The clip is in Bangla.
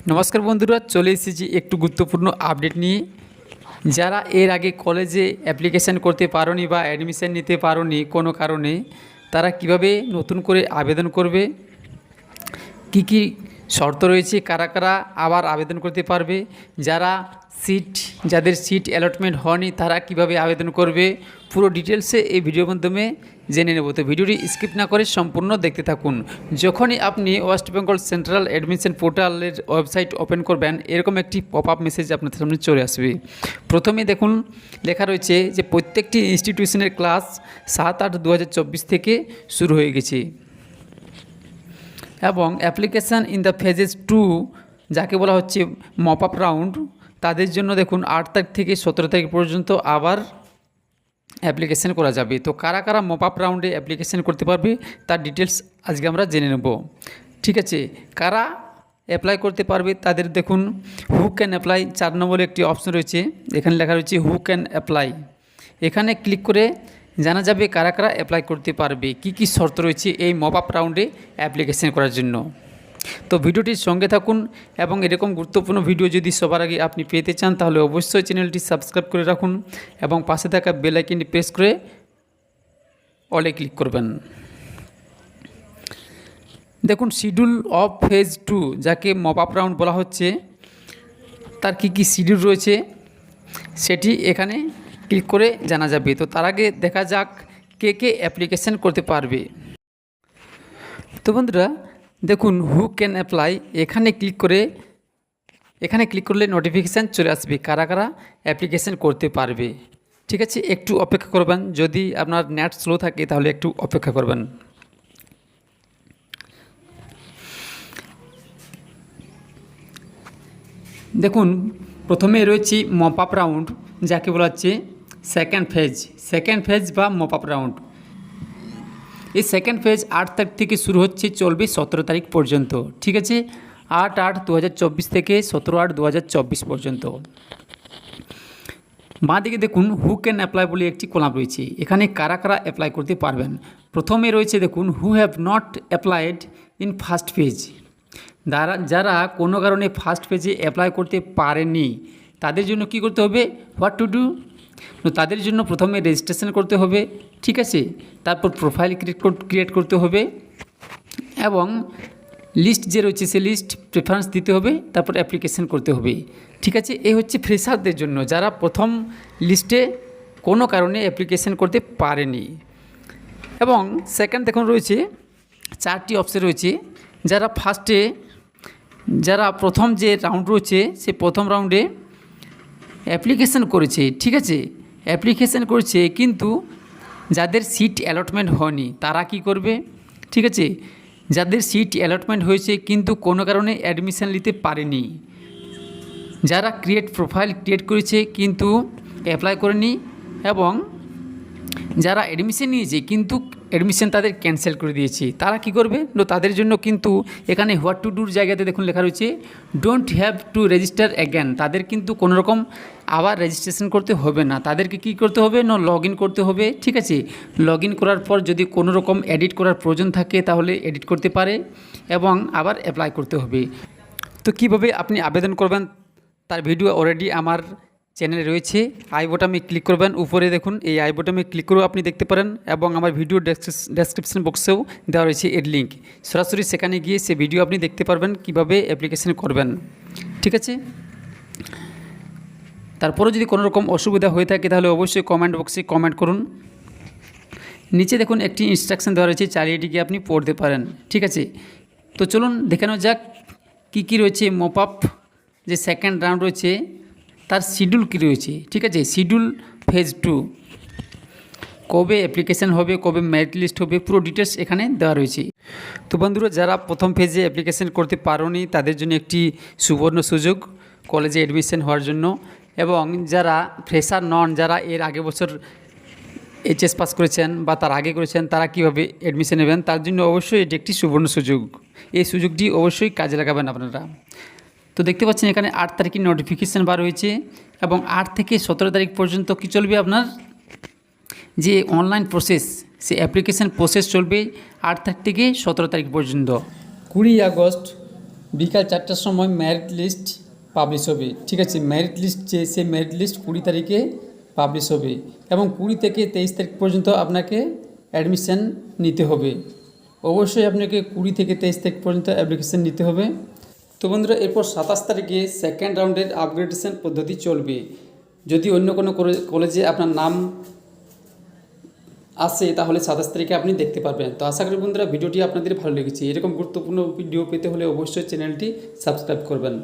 নমস্কার বন্ধুরা, চলে এসেছি একটু গুরুত্বপূর্ণ আপডেট নিয়ে। যারা এর আগে কলেজে অ্যাপ্লিকেশান করতে পারোনি বা অ্যাডমিশান নিতে পারোনি কোনো কারণে, তারা কিভাবে নতুন করে আবেদন করবে, কি কি শর্ত রয়েছে, কারা কারা আবার আবেদন করতে পারবে, যাদের সিট অ্যালটমেন্ট হয়নি তারা কিভাবে আবেদন করবে, পুরো ডিটেলসে এই ভিডিওর মাধ্যমে জেনে নেব। তো ভিডিওটি স্কিপ না করে সম্পূর্ণ দেখতে থাকুন। যখনই আপনি ওয়েস্ট বেঙ্গল সেন্ট্রাল অ্যাডমিশন পোর্টালের ওয়েবসাইট ওপেন করবেন, এরকম একটি পপ আপ মেসেজ আপনাদের সামনে চলে আসবে। প্রথমে দেখুন লেখা রয়েছে যে প্রত্যেকটি ইনস্টিটিউশনের ক্লাস 7/8/2024 থেকে শুরু হয়ে গেছে এবং অ্যাপ্লিকেশান ইন দ্য ফেজেস 2 যাকে বলা হচ্ছে মপ আপ রাউন্ড, তাদের জন্য দেখুন 8 তারিখ থেকে 17 তারিখ পর্যন্ত আবার অ্যাপ্লিকেশান করা যাবে। তো কারা কারা মপ আপ রাউন্ডে অ্যাপ্লিকেশান করতে পারবে তার ডিটেলস আজকে আমরা জেনে নেব। ঠিক আছে, কারা অ্যাপ্লাই করতে পারবে তাদের দেখুন হু ক্যান অ্যাপ্লাই 4 নম্বরে একটি অপশন রয়েছে, এখানে লেখা রয়েছে হু ক্যান অ্যাপ্লাই। এখানে ক্লিক করে জানা যাবে কারা কারা অ্যাপ্লাই করতে পারবে, কি কি শর্ত রয়েছে এই মপ আপ রাউন্ডে অ্যাপ্লিকেশান করার জন্য। তো ভিডিওটির সঙ্গে থাকুন এবং এরকম গুরুত্বপূর্ণ ভিডিও যদি সবার আগে আপনি পেতে চান তাহলে অবশ্যই চ্যানেলটি সাবস্ক্রাইব করে রাখুন এবং পাশে থাকা বেল আইকনটি প্রেস করে অলে ক্লিক করবেন। দেখুন শিডিউল অফ ফেজ 2 যাকে মপ আপ রাউন্ড বলা হচ্ছে, তার কি কি শিডিউল রয়েছে সেটি এখানে ক্লিক করে জানা যাবে। তো তার আগে দেখা যাক কে কে অ্যাপ্লিকেশান করতে পারবে। তো বন্ধুরা দেখুন হু ক্যান অ্যাপ্লাই, এখানে ক্লিক করলে নোটিফিকেশান চলে আসবে কারা কারা অ্যাপ্লিকেশান করতে পারবে। ঠিক আছে, একটু অপেক্ষা করবেন, যদি আপনার নেট স্লো থাকে তাহলে একটু অপেক্ষা করবেন। দেখুন প্রথমে রয়েছে মপ আপ রাউন্ড যাকে বলা হচ্ছে সেকেন্ড ফেজ বা মপ আপ রাউন্ড। এই সেকেন্ড ফেজ 8 তারিখ থেকে শুরু হচ্ছে, চলবে 17 তারিখ পর্যন্ত। ঠিক আছে, 8/8/2024 থেকে 17/8/2024 পর্যন্ত। বাঁ দিকে দেখুন হু ক্যান অ্যাপ্লাই বলে একটি কলাম রয়েছে, এখানে কারা কারা অ্যাপ্লাই করতে পারবেন। প্রথমে রয়েছে দেখুন who have not applied in first phase, যারা কোনো কারণে ফার্স্ট ফেজে অ্যাপ্লাই করতে পারেনি তাদের জন্য কি করতে হবে, হোয়াট টু ডু। তাদের জন্য প্রথমে রেজিস্ট্রেশন করতে হবে, ঠিক আছে, তারপর প্রোফাইল ক্রিয়েট করতে হবে এবং লিস্ট যে রয়েছে সে লিস্ট প্রেফারেন্স দিতে হবে, তারপর অ্যাপ্লিকেশান করতে হবে। ঠিক আছে, এই হচ্ছে ফ্রেশারদের জন্য যারা প্রথম লিস্টে কোনো কারণে অ্যাপ্লিকেশান করতে পারেনি। এবং সেকেন্ড দেখুন রয়েছে 4টি অপশন রয়েছে, যারা প্রথম যে রাউন্ড রয়েছে সে প্রথম রাউন্ডে অ্যাপ্লিকেশান করেছে, ঠিক আছে, অ্যাপ্লিকেশান করেছে কিন্তু যাদের সিট অ্যালটমেন্ট হয়নি তারা কি করবে। ঠিক আছে, যাদের সিট অ্যালটমেন্ট হয়েছে কিন্তু কোনো কারণে অ্যাডমিশান নিতে পারেনি, যারা প্রোফাইল ক্রিয়েট করেছে কিন্তু অ্যাপ্লাই করেনি এবং যারা অ্যাডমিশান নিয়েছে কিন্তু অ্যাডমিশান তাদের ক্যান্সেল করে দিয়েছে, তারা কি করবে। তাদের জন্য কিন্তু এখানে হোয়াট টু ডুর জায়গাতে দেখুন লেখা রয়েছে don't have to register again, তাদের কিন্তু কোনো রকম আবার রেজিস্ট্রেশন করতে হবে না, তাদেরকে কি করতে হবে লগ ইন করতে হবে। ঠিক আছে, লগ ইন করার পর যদি কোনো রকম এডিট করার প্রয়োজন থাকে তাহলে এডিট করতে পারে এবং আবার অ্যাপ্লাই করতে হবে। তো কীভাবে আপনি আবেদন করবেন তার ভিডিও অলরেডি আমার চ্যানেলে রয়েছে, আই বোটামে ক্লিক করবেন, উপরে দেখুন এই আই বোটামে ক্লিক করেও আপনি দেখতে পারেন এবং আমার ভিডিও ডেসক্রিপশন বক্সেও দেওয়া রয়েছে এর লিঙ্ক, সরাসরি সেখানে গিয়ে সে ভিডিও আপনি দেখতে পারবেন কিভাবে অ্যাপ্লিকেশান করবেন। ঠিক আছে, তারপরেও যদি কোনো রকম অসুবিধা হয়ে থাকে তাহলে অবশ্যই কমেন্ট বক্সে কমেন্ট করুন। নিচে দেখুন একটি ইনস্ট্রাকশন দেওয়া রয়েছে, চালিয়ে এটিকে আপনি পড়তে পারেন। ঠিক আছে, তো চলুন দেখানো যাক কী রয়েছে মপ আপ যে সেকেন্ড রাউন্ড রয়েছে তার শিডিউল কী রয়েছে। ঠিক আছে, শিডিউল ফেজ 2 কবে অ্যাপ্লিকেশান হবে, কবে মেরিট লিস্ট হবে, পুরো ডিটেলস এখানে দেওয়া রয়েছে। তো বন্ধুরা যারা প্রথম ফেজে অ্যাপ্লিকেশান করতে পারোনি তাদের জন্য একটি সুবর্ণ সুযোগ কলেজে অ্যাডমিশান হওয়ার জন্য, এবং যারা ফ্রেশার নন, যারা এর আগে বছর এইচএস পাস করেছেন বা তার আগে করেছেন, তারা কীভাবে অ্যাডমিশান নেবেন তার জন্য অবশ্যই এটি একটি সুবর্ণ সুযোগ, এই সুযোগটি অবশ্যই কাজে লাগাবেন আপনারা। তো দেখতে পাচ্ছেন এখানে 8 তারিখে নোটিফিকেশান বার হয়েছে এবং 8 থেকে 17 তারিখ পর্যন্ত কি চলবে, আপনার যে অনলাইন প্রসেস সে অ্যাপ্লিকেশান প্রসেস চলবে 8 তারিখ থেকে 17 তারিখ পর্যন্ত। 20 আগস্ট বিকাল 4টার সময় মেরিট লিস্ট পাবলিশ হবে। ঠিক আছে, মেরিট লিস্ট সেই মেরিট লিস্ট 20 তারিখে পাবলিশ হবে এবং 20 থেকে 23 তারিখ পর্যন্ত আপনাকে অ্যাডমিশান নিতে হবে। অবশ্যই আপনাকে 20 থেকে 23 তারিখ পর্যন্ত অ্যাপ্লিকেশান নিতে হবে। তো বন্ধুরা, এরপর 27 তারিখে সেকেন্ড রাউন্ডের আপগ্রেডেশন পদ্ধতি চলবে। যদি অন্য কোনো কলেজে আপনার নাম আসে তাহলে 27 তারিখে আপনি দেখতে পারবেন। তো আশা করি বন্ধুরা ভিডিওটি আপনাদের ভালো লেগেছে। এরকম গুরুত্বপূর্ণ ভিডিও পেতে হলে অবশ্যই চ্যানেলটি সাবস্ক্রাইব করবেন।